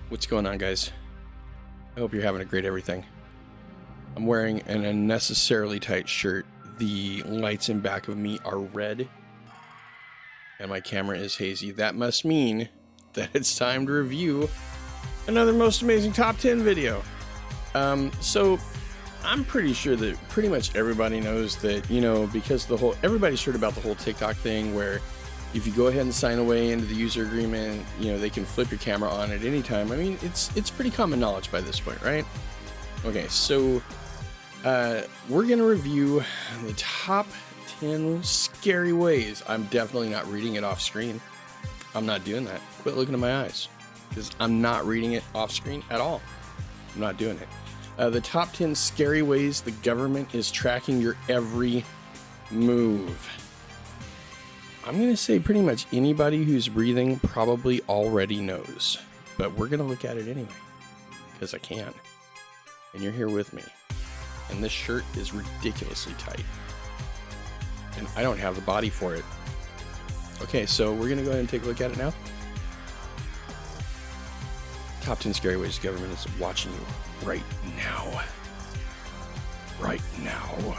What's going on, guys? I hope you're having a great everything. I'm wearing an unnecessarily tight shirt. The lights in back of me are red, and my camera is hazy. That must mean that it's time to review another Most Amazing Top 10 video. So I'm pretty sure that pretty much everybody knows that, you know, because everybody's heard about the whole TikTok thing where if you go ahead and sign away into the user agreement, you know, they can flip your camera on at any time. I mean, it's pretty common knowledge by this point, right? Okay, so we're going to review the top 10 scary ways. I'm definitely not reading it off screen. I'm not doing that. Quit looking at my eyes, because I'm not reading it off screen at all. I'm not doing it. The top 10 scary ways the government is tracking your every move. I'm going to say pretty much anybody who's breathing probably already knows, but we're going to look at it anyway, because I can. And you're here with me. And this shirt is ridiculously tight. And I don't have the body for it. Okay, so we're going to go ahead and take a look at it now. Top 10 scary ways the government is watching you right now. Right now.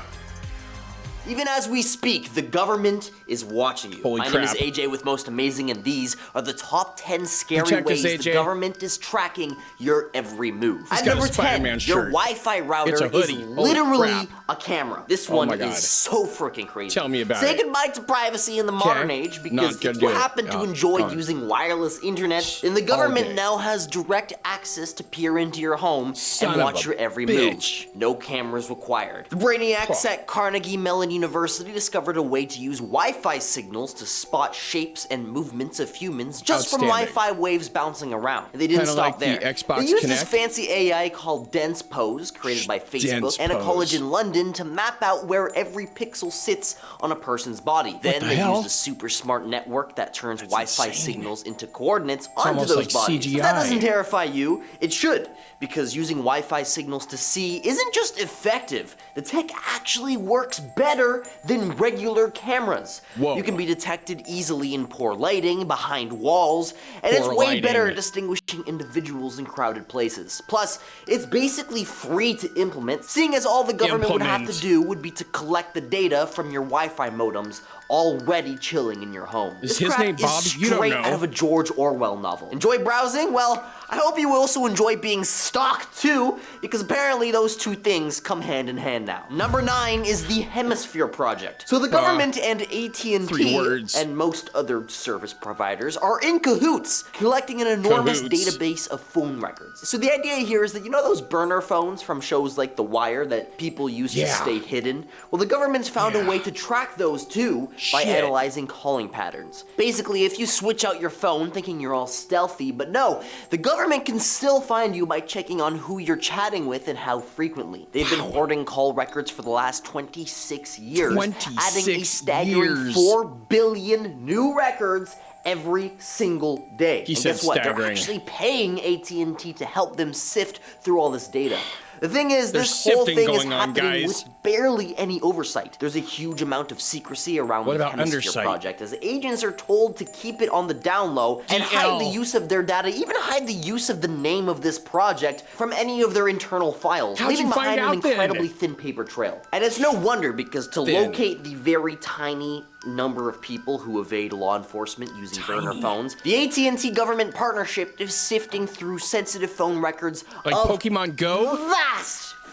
Even as we speak, the government is watching you. Holy My crap. name is AJ with Most Amazing, and these are the top 10 scary Protect us, ways the AJ. government is tracking your every move. He's At got a number 10, Spider-Man your shirt. Wi-Fi router It's a is hoodie. Holy literally crap. a camera. This Oh one my God. is so freaking crazy. Tell me about Say it. goodbye to privacy in the modern age, because Not gonna if you do it. happen to Oh, enjoy gone. using wireless internet, then the All government day. now has direct access to peer into your home Son and of watch a your every bitch. move. No cameras required. The brainiacs at Carnegie Mellon University discovered a way to use Wi-Fi signals to spot shapes and movements of humans just from Outstanding. Wi-Fi waves bouncing around. And they didn't Kinda stop like the there. Xbox They used this Kinect. fancy AI called Dense Pose, created by Facebook and a Pose. college in London, to map out where every pixel sits on a person's body. Then the they hell? used a super smart network that turns Wi-Fi insane. signals into coordinates onto almost those like bodies. CGI. But that doesn't terrify you. It should, because using Wi-Fi signals to see isn't just effective. The tech actually works better than regular cameras. Whoa. You can be detected easily in poor lighting, behind walls, and it's Poor way lighting. better at distinguishing individuals in crowded places. Plus, it's basically free to implement, seeing as all the government would have to Implement. do would be to collect the data from your Wi-Fi modems already chilling in your home. Is This his crap name Bob? is You don't straight know. out of a George Orwell novel. Enjoy browsing? Well, I hope you also enjoy being stalked too, because apparently those two things come hand in hand now. Number 9 is the Hemisphere Project. So the government and 3 AT&T words. and most other service providers are in cahoots, collecting an enormous Cahoots. database of phone records. So the idea here is that, you know those burner phones from shows like The Wire that people use to Yeah. stay hidden? Well, the government's found a Yeah. way to track those too by Shit. analyzing calling patterns. Basically, if you switch out your phone thinking you're all stealthy, but no, the government can still find you by checking on who you're chatting with and how frequently. They've been hoarding call records for the last 26 years, adding a 26 staggering years. 4 billion new records every single day. He And said guess what? They're staggering. actually paying AT&T to help them sift through all this data. The thing is, There's this whole sifting thing is going on, happening guys. with barely any oversight. There's a huge amount of secrecy around What the about Hemisphere undersight? Project, as agents are told to keep it on the down low and hide the use of their data, even hide the use of the name of this project from any of their internal files, How'd you leaving find behind an out then? incredibly thin paper trail. And it's no wonder, because to Thin. locate the very tiny number of people who evade law enforcement using burner phones, the AT&T government partnership is sifting through sensitive phone records Like of Pokemon Go?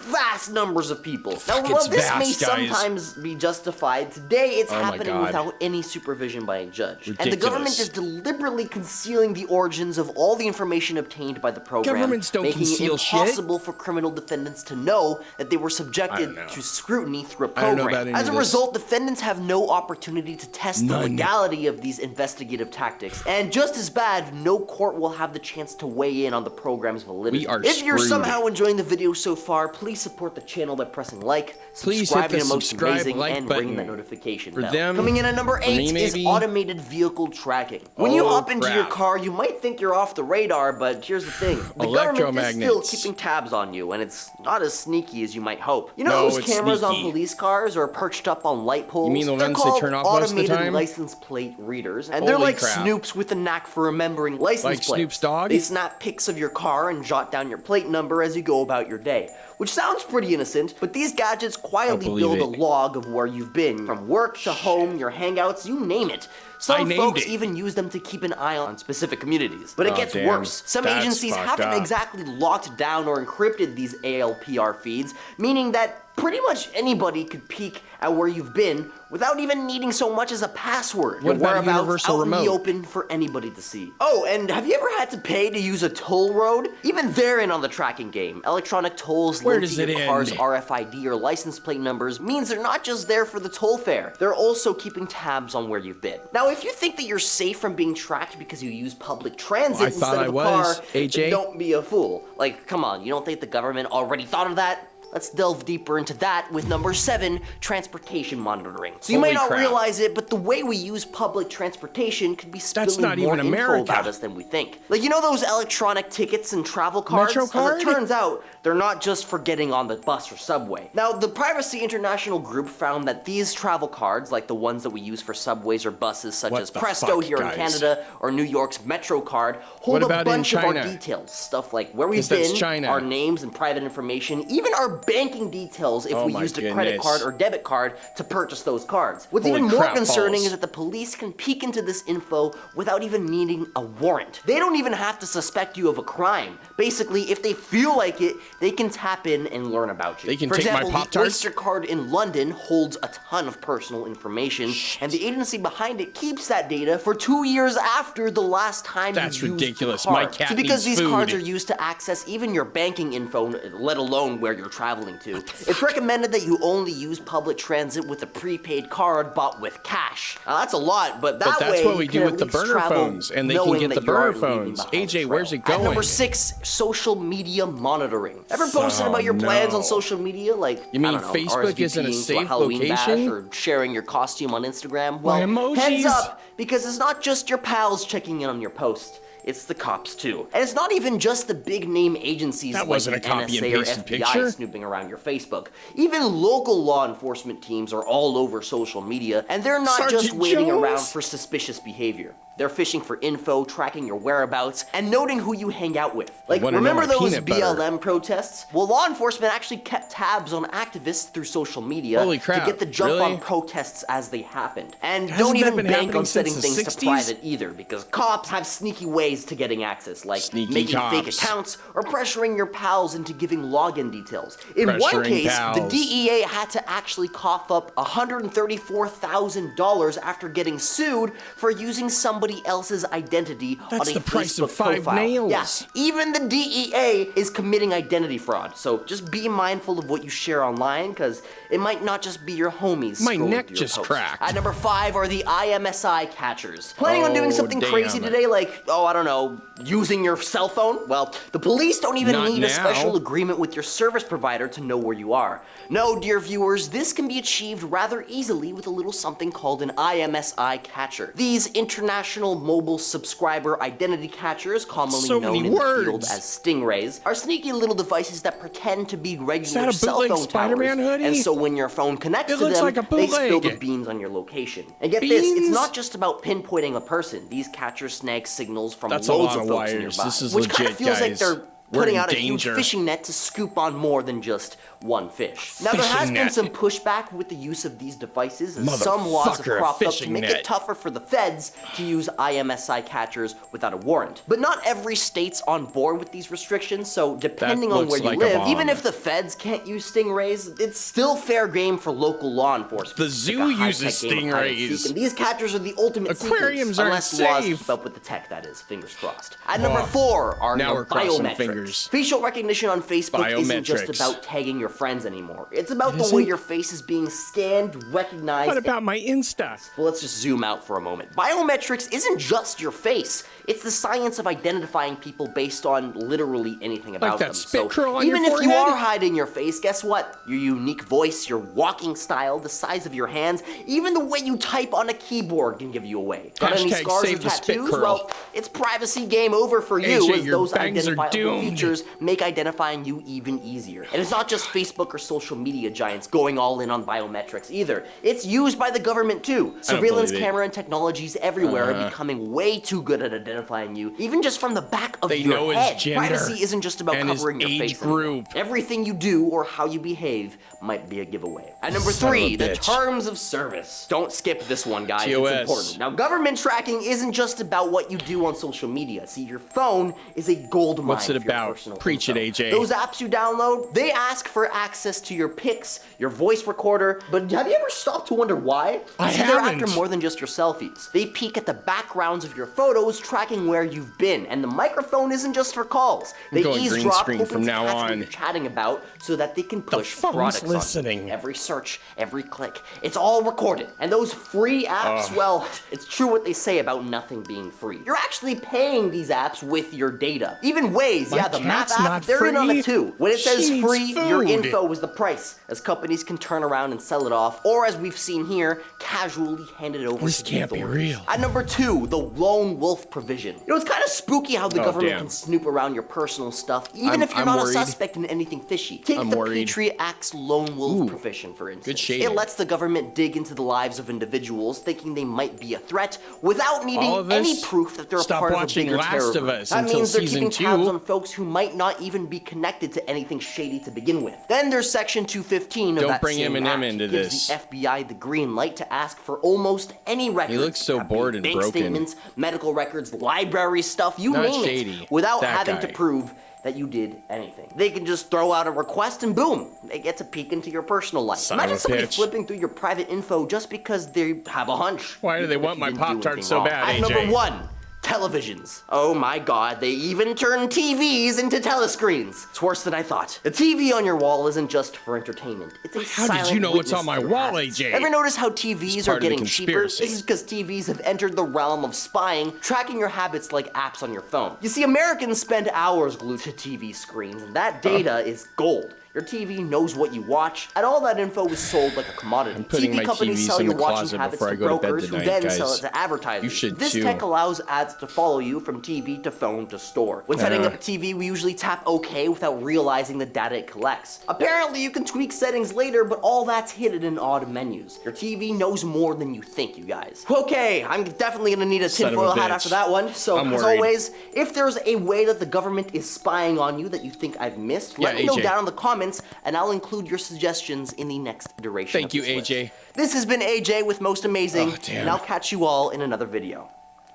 vast numbers of people. Now, Fuck, while it's this may vast, guys. sometimes be justified, today it's Oh my happening God. without any supervision by a judge. And the Ridiculous. government is deliberately concealing the origins of all the information obtained by the program, Governments don't making it conceal shit. impossible for criminal defendants to know that they were I subjected don't know. to scrutiny through a I don't know program. about any As a of this. result, defendants have no opportunity to test the None. legality of these investigative tactics. And just as bad, no court will have the chance to weigh in on the program's validity. We are If you're screwed. somehow enjoying the video so far, please please support the channel by pressing like, Please hit subscribing the to Most subscribe Amazing, like and button. ringing that notification For bell. them, Coming in at number for 8 me, is maybe? automated vehicle tracking. When you Oh, hop into your crap. car, you might think you're off the radar, but here's the thing. The government is still Electromagnets. keeping tabs on you, and it's not as sneaky as you might hope. You know No, those it's cameras on sneaky. police cars are perched up on light poles? mean the They're ones they called turn off most of the automated time? license plate readers, and they're Holy like crap. Snoops with a knack for remembering license Like plates. Snoop's dog? They snap pics of your car and jot down your plate number as you go about your day. Which sounds pretty innocent, but these gadgets quietly believe build it. a log of where you've been, from work to home, your hangouts, you name it. I Some named folks it. even use them to keep an eye on specific communities. But it Oh, gets damn. worse. Some That's agencies fucked haven't up. exactly locked down or encrypted these ALPR feeds, meaning that pretty much anybody could peek at where you've been without even needing so much as a password. What Your about a whereabouts universal out in the remote? open for anybody to see. Oh, and have you ever had to pay to use a toll road? Even they're in on the tracking game. Electronic tolls Where linked does to it your car's end? RFID or license plate numbers means they're not just there for the toll fare. They're also keeping tabs on where you've been. Now, if you think that you're safe from being tracked because you use public transit I instead thought of I a was, car, AJ. don't be a fool. Like, come on, you don't think the government already thought of that? Let's delve deeper into that with number 7, transportation monitoring. So you Holy may not crap. realize it, but the way we use public transportation could be spilling not more even info America. about us than we think. Like, you know those electronic tickets and travel cards? Metro card? As it turns out, they're not just for getting on the bus or subway. Now, the Privacy International group found that these travel cards, like the ones that we use for subways or buses, such What as the Presto fuck, here in guys? Canada or New York's Metro card, hold What a about in bunch of our China? details. Stuff like where we've 'Cause that's been, China. our names and private information, even our banking details if Oh we my used a credit goodness. card or debit card to purchase those cards. What's Holy even more crap concerning balls. is that the police can peek into this info without even needing a warrant. They don't even have to suspect you of a crime. Basically, if they feel like it, they can tap in and learn about you. They can For take my example, the Pop-Tarts? Oyster card in London holds a ton of personal information, and the agency behind it keeps that data for 2 years after the last time That's you used ridiculous. the card. My cat So because needs these cards food. are used to access even your banking info, let alone where you're traveling to, it's recommended that you only use public transit with a prepaid card bought with cash. Now that's a lot, but that that's way what you we can do at with the least burner travel phones, and they can knowing get that the you aren't burner leaving phones. behind a AJ, where's trail. it going? At number 6, social media monitoring. Ever posted Oh, about your plans on no. social media, like You mean I don't know, Facebook isn't a RSVPing to safe Halloween bash location? or sharing your costume on Instagram? My Well, heads emojis? up, because it's not just your pals checking in on your post. It's the cops too. And it's not even just the big name agencies That like wasn't the a copy and NSA or pasted FBI picture. snooping around your Facebook. Even local law enforcement teams are all over social media, and they're not just Sergeant waiting Jones? around for suspicious behavior. They're fishing for info, tracking your whereabouts, and noting who you hang out with. Like, wanna know remember my those peanut butter. BLM protests? Well, law enforcement actually kept tabs on activists through social media Holy crap, to get the jump really? on protests as they happened. And Hasn't don't that even been bank happening on setting since the things to 60s? private either, because cops have sneaky ways to getting access, like Sneaky making fake cops. accounts or pressuring your pals into giving login details. In one Pressuring case, the pals. DEA had to actually cough up $134,000 after getting sued for using somebody else's identity That's on a the price Facebook of 5 profile. nails. Yeah, even the DEA is committing identity fraud. So just be mindful of what you share online, because it might not just be your homies. My scrolling neck through your just posts. cracked. At number 5 are the IMSI catchers. Planning on doing Oh, something crazy damn. today, like, I don't know, using your cell phone? Well, the police don't even Not need now. a special agreement with your service provider to know where you are. No, dear viewers, this can be achieved rather easily with a little something called an IMSI catcher. These international mobile subscriber identity catchers, commonly So known many in the field words. as stingrays, are sneaky little devices that pretend to be regular that a cell bootleg phone Spider-Man towers. hoodie? And so when your phone connects It to looks them, like a they spill the bootleg. beans on your location. And get this, it's Beans? not just about pinpointing a person. These catchers snag signals from That's a loads lot of of folks wires. nearby, This is which kind of legit, feels like guys. they're We're putting in out a huge danger. fishing net to scoop on more than just one fish. Now, there Fishing has been net. some pushback with the use of these devices, as some laws have Motherfucker, a cropped up to fishing make net. it tougher for the feds to use IMSI catchers without a warrant. But not every state's on board with these restrictions, so depending on looks where you like a live, bomb. even if the feds can't use stingrays, it's still fair game for local law enforcement. The It's zoo like a high-tech uses game of hide and stingrays. seek, and these catchers are the ultimate Aquariums seekers, aren't unless laws safe. keep up with the tech, that is. Fingers crossed. At number 4 are Now the we're crossing biometrics. fingers. Facial recognition on Facebook isn't just Biometrics. about tagging your friends anymore. It's about It the way isn't? your face is being scanned, recognized. What about my Insta? Well, let's just zoom out for a moment. Biometrics isn't just your face. It's the science of identifying people based on literally anything about that them. spit curl on even your if you forehead? are hiding your face, guess what? Your unique voice, your walking style, the size of your hands, even the way you type on a keyboard can give you away. Got any Hashtag scars or save the spit tattoos? curl. Well, it's privacy game over for you, AJ, as your those bangs are identifiable doomed. features make identifying you even easier. And it's not just Facebook or social media giants going all in on biometrics either. It's used by the government too. Surveillance believe it. camera and technologies everywhere are becoming way too good at identifying you, even just from the back of They your know his head. gender Privacy isn't just about and his covering your age face anymore. group. Everything you do or how you behave might be a giveaway. At number Son of a 3, the bitch. terms of service. Don't skip this one, guys. TOS. It's important. Now, government tracking isn't just about what you do on social media. See, your phone is a gold mine. What's it for your about? personal Preach it, info. AJ. Those apps you download, they ask for access to your pics, your voice recorder, but have you ever stopped to wonder why? I See, they're haven't. after more than just your selfies. They peek at the backgrounds of your photos, tracking where you've been, and the microphone isn't just for calls. They going green eavesdrop, screen hoping from to now catch what on. you're chatting about so that they can push phone's products on you. listening. Every search, every click, it's all recorded. And those free apps, well, it's true what they say about nothing being free. You're actually paying these apps with your data. Even Waze, My yeah, the map cat's app, not they're in on free. it too. When it She says needs free, your food. info is the price, as companies can turn around and sell it off, or as we've seen here, casually hand it over This to the can't be authorities. real. At number 2, the lone wolf provision. You know, it's kind of spooky how the government damn. can snoop around your personal stuff, even I'm- if you're I'm not worried. a suspect in anything fishy. Take I'm the worried. Patriot Act's lone wolf Ooh, provision, for instance. good shading. It lets the government dig into the lives of individuals thinking they might be a threat without All of needing this? any proof that they're Stop a part of a watching bigger Last terror of group. Us That until means they're season keeping tabs 2. on folks who might not even be connected to anything shady to begin with. Then there's Section 215 of Don't that bring same Eminem act. into It gives this. the FBI the green light to ask for almost any records. looks so That be bored and bank broken. statements, medical records, library stuff, you Not name shady. it, without That having guy. to prove that you did anything. They can just throw out a request and boom, they get to peek into your personal life. Son of Imagine a somebody bitch. flipping through your private info just because they have a hunch. Why do they even want if my you didn't do Pop-Tarts anything so wrong. bad, At AJ? number 1, televisions. Oh my god, they even turn TVs into telescreens. It's worse than I thought. The TV on your wall isn't just for entertainment. It's a How did you silent know what's on witness my to your wall, habits. AJ? Ever notice how TVs It's are part of the getting cheaper? conspiracy. This is because TVs have entered the realm of spying, tracking your habits like apps on your phone. You see, Americans spend hours glued to TV screens, and that data is gold. Your TV knows what you watch, and all that info is sold like a commodity. I'm putting TV my companies TVs sell in your the watching closet habits before to I go to bed brokers who tonight, then sell guys. it to advertisers. You should This too. tech allows ads to follow you from TV to phone to store. When setting up a TV, we usually tap OK without realizing the data it collects. Apparently, you can tweak settings later, but all that's hidden in odd menus. Your TV knows more than you think, you guys. Okay, I'm definitely gonna need a Son of a tinfoil hat bitch. after that one. So, I'm as worried. always, if there's a way that the government is spying on you that you think I've missed, let Yeah, me know AJ. down in the comments, and I'll include your suggestions in the next iteration. Thank of you, this list. AJ. This has been AJ with Most Amazing, Oh, damn. and I'll catch you all in another video.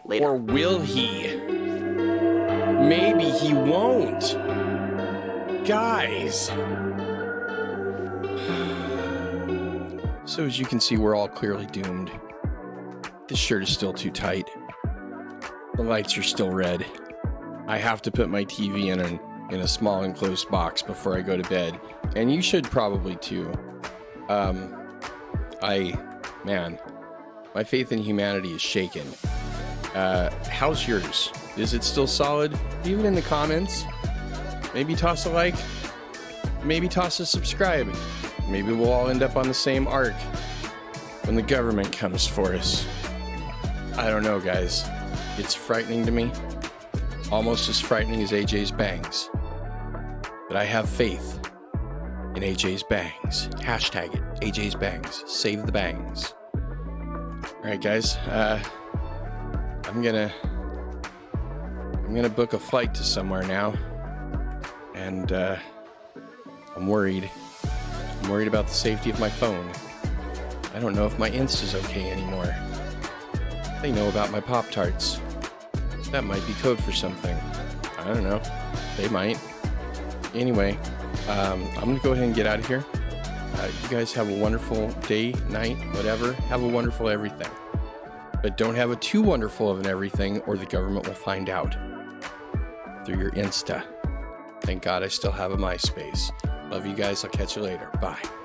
Later. Or will he? Maybe he won't. Guys. So as you can see, we're all clearly doomed. This shirt is still too tight. The lights are still red. I have to put my TV in a small enclosed box before I go to bed. And you should probably too. Man, my faith in humanity is shaken. How's yours? Is it still solid? Leave it in the comments. Maybe toss a like. Maybe toss a subscribe. Maybe we'll all end up on the same arc when the government comes for us. I don't know, guys. It's frightening to me. Almost as frightening as AJ's bangs. But I have faith in AJ's bangs. Hashtag it. AJ's bangs. Save the bangs. Alright, guys. I'm gonna book a flight to somewhere now. And I'm worried. I'm worried about the safety of my phone. I don't know if my Insta's okay anymore. They know about my Pop-Tarts. That might be code for something. I don't know. They might. Anyway, I'm gonna go ahead and get out of here. You guys have a wonderful day, night, whatever. Have a wonderful everything. But don't have a too wonderful of an everything or the government will find out through your Insta. Thank God I still have a MySpace. Love you guys. I'll catch you later. Bye.